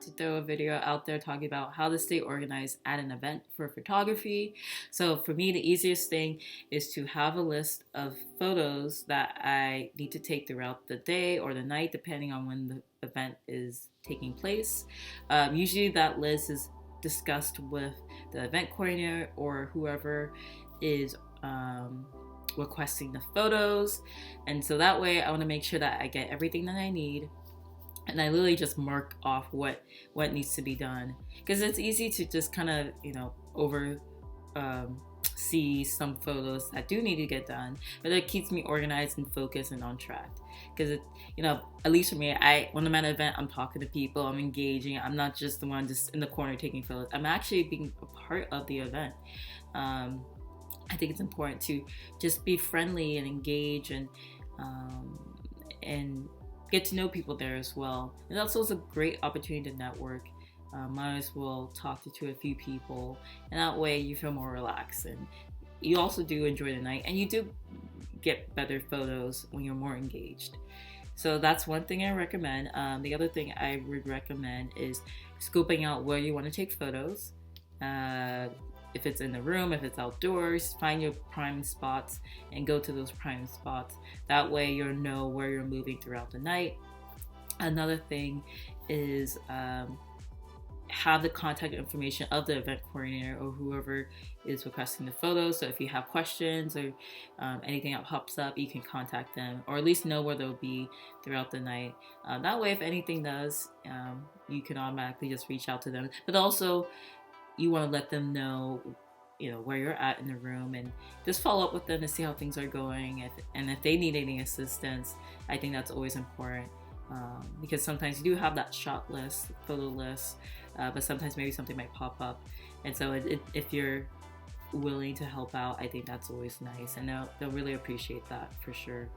To throw a video out there talking about how to stay organized at an event for photography. So for me, the easiest thing is to have a list of photos that I need to take throughout the day or the night, depending on when the event is taking place. Usually that list is discussed with the event coordinator or whoever is requesting the photos. And so that way I want to make sure that I get everything that I need, and I literally just mark off what needs to be done, because it's easy to just kind of over see some photos that do need to get done, but it keeps me organized and focused and on track. Because it at least for me, when I'm at an event, I'm talking to people, I'm engaging, I'm not just the one just in the corner taking photos, I'm actually being a part of the event. I think it's important to just be friendly and engage and get to know people there as well. And also it's a great opportunity to network. Might as well talk to a few people, and that way you feel more relaxed, and you also do enjoy the night, and you do get better photos when you're more engaged. So that's one thing I recommend. The other thing I would recommend is scoping out where you want to take photos. If it's in the room, if it's outdoors, find your prime spots and go to those prime spots. That way you'll know where you're moving throughout the night. Another thing is have the contact information of the event coordinator or whoever is requesting the photos. So if you have questions or anything that pops up, you can contact them, or at least know where they'll be throughout the night. That way, if anything does, you can automatically just reach out to them. But also, you want to let them know, where you're at in the room, and just follow up with them to see how things are going. And if they need any assistance, I think that's always important, because sometimes you do have that shot list, photo list, but sometimes maybe something might pop up. And so if you're willing to help out, I think that's always nice, and they'll really appreciate that for sure.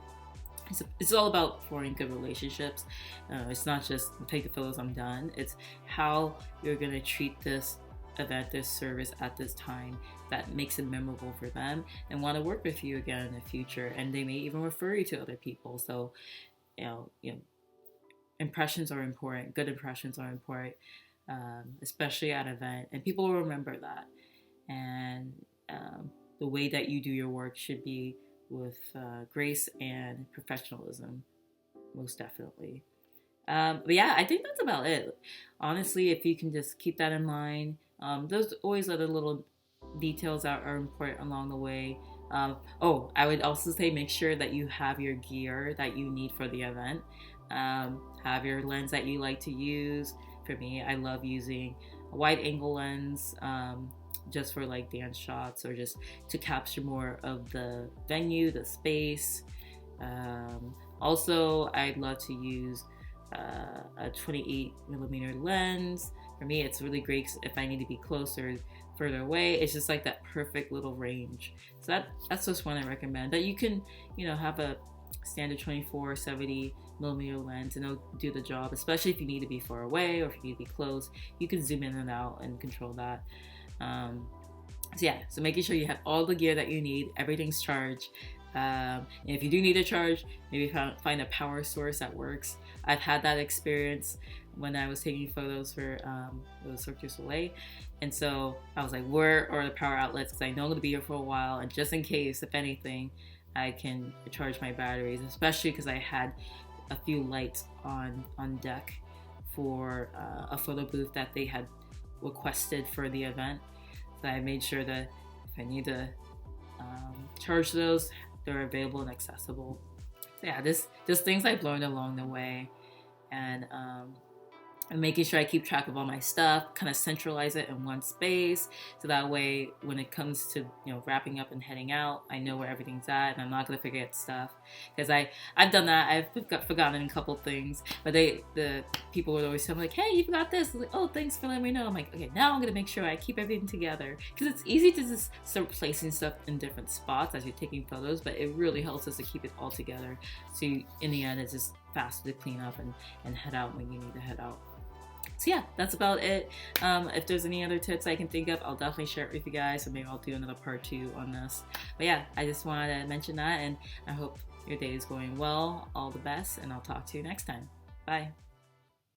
It's all about forming good relationships. It's not just take the photos, I'm done. It's how you're going to treat this event, this service at this time, that makes it memorable for them and want to work with you again in the future, and they may even refer you to other people. So impressions are important. Good impressions are important, especially at an event, and people will remember that. And the way that you do your work should be with grace and professionalism, most definitely. But yeah, I think that's about it. Honestly, if you can just keep that in mind, there's always other little details that are important along the way. I would also say make sure that you have your gear that you need for the event. Have your lens that you like to use. For me, I love using a wide angle lens, just for like dance shots, or just to capture more of the venue, the space. Also, I'd love to use a 28mm lens. For me, it's really great if I need to be closer, further away. It's just like that perfect little range. So that's just one I recommend. But you can, have a standard 24-70mm lens, and it'll do the job, especially if you need to be far away or if you need to be close. You can zoom in and out and control that. So making sure you have all the gear that you need, everything's charged. And if you do need a charge, maybe find a power source that works. I've had that experience when I was taking photos for the Cirque du Soleil, and so I was like, where are the power outlets? Because I know I'm going to be here for a while, and just in case, if anything, I can charge my batteries, especially because I had a few lights on deck for a photo booth that they had requested for the event. So I made sure that if I need to charge those, they're available and accessible. So yeah, just things I've learned along the way, and making sure I keep track of all my stuff, kind of centralize it in one space, so that way when it comes to wrapping up and heading out, I know where everything's at, and I'm not gonna forget stuff. Because I've done that. I've forgotten a couple things, but the people would always tell me like, hey, you forgot this. Like, oh, thanks for letting me know. I'm like, okay, now I'm gonna make sure I keep everything together, because it's easy to just start placing stuff in different spots as you're taking photos, but it really helps us to keep it all together. So in the end, it's just faster to clean up and head out when you need to head out. So yeah, that's about it. If there's any other tips I can think of, I'll definitely share it with you guys, so maybe I'll do another part 2 on this. But yeah, I just wanted to mention that, and I hope your day is going well. All the best, and I'll talk to you next time. Bye.